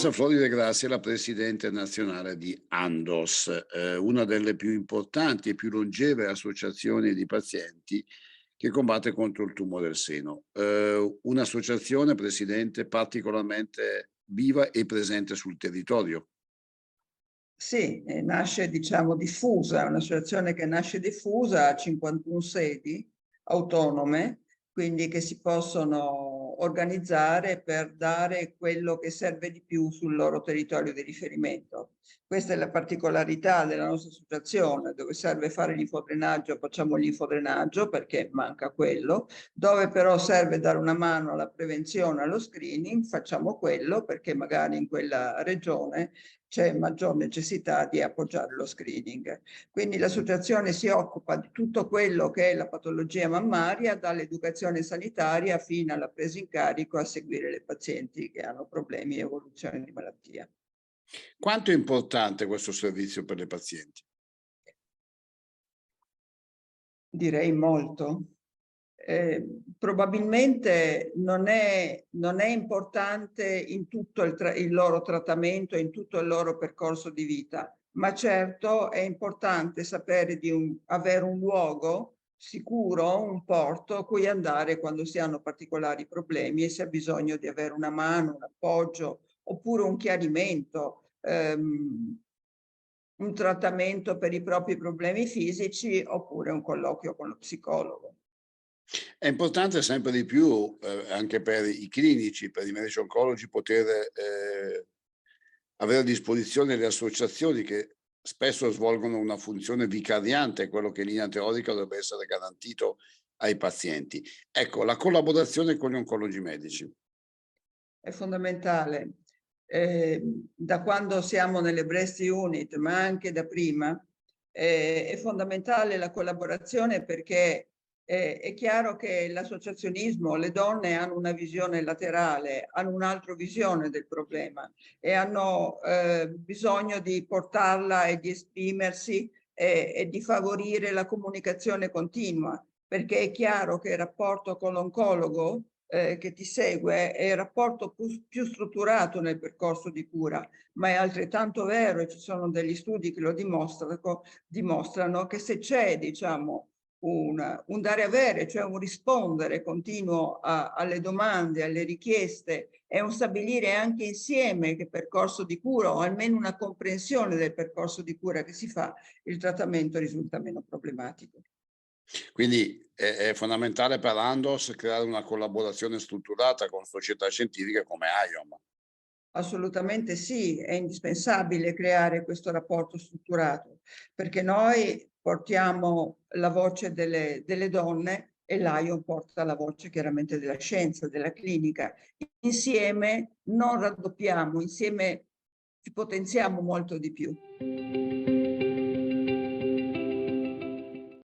Teresa Flori De Grassi è la presidente nazionale di ANDOS, una delle più importanti e più longeve associazioni di pazienti che combatte contro il tumore del seno. Un'associazione, presidente, particolarmente viva e presente sul territorio. Sì, nasce diciamo diffusa, è un'associazione che nasce diffusa, ha 51 sedi autonome, quindi che si possono organizzare per dare quello che serve di più sul loro territorio di riferimento. Questa è la particolarità della nostra associazione: dove serve fare l'infodrenaggio facciamo l'infodrenaggio perché manca quello, dove però serve dare una mano alla prevenzione, allo screening, facciamo quello perché magari in quella regione c'è maggior necessità di appoggiare lo screening. Quindi l'associazione si occupa di tutto quello che è la patologia mammaria, dall'educazione sanitaria fino alla presa in carico a seguire le pazienti che hanno problemi e evoluzione di malattia. Quanto è importante questo servizio per le pazienti? Direi molto. Probabilmente non è importante in tutto il loro trattamento, in tutto il loro percorso di vita, ma certo è importante sapere di avere un luogo sicuro, un porto a cui andare quando si hanno particolari problemi e si ha bisogno di avere una mano, un appoggio oppure un chiarimento, un trattamento per i propri problemi fisici oppure un colloquio con lo psicologo. È importante sempre di più, anche per i clinici, per i medici oncologi, poter avere a disposizione le associazioni che spesso svolgono una funzione vicariante, quello che in linea teorica dovrebbe essere garantito ai pazienti. Ecco, la collaborazione con gli oncologi medici. È fondamentale. Da quando siamo nelle breast unit, ma anche da prima, è fondamentale la collaborazione perché è chiaro che l'associazionismo, le donne hanno una visione laterale, hanno un'altra visione del problema e hanno bisogno di portarla e di esprimersi e di favorire la comunicazione continua, perché è chiaro che il rapporto con l'oncologo che ti segue è il rapporto più strutturato nel percorso di cura, ma è altrettanto vero, e ci sono degli studi che lo dimostrano che se c'è, diciamo, un dare avere, cioè un rispondere continuo alle domande, alle richieste e un stabilire anche insieme che percorso di cura o almeno una comprensione del percorso di cura che si fa, il trattamento risulta meno problematico. Quindi è fondamentale per Andos creare una collaborazione strutturata con società scientifiche come IOM. Assolutamente sì, è indispensabile creare questo rapporto strutturato, perché noi portiamo la voce delle donne e l'AION porta la voce chiaramente della scienza, della clinica. Insieme non raddoppiamo, insieme ci potenziamo molto di più.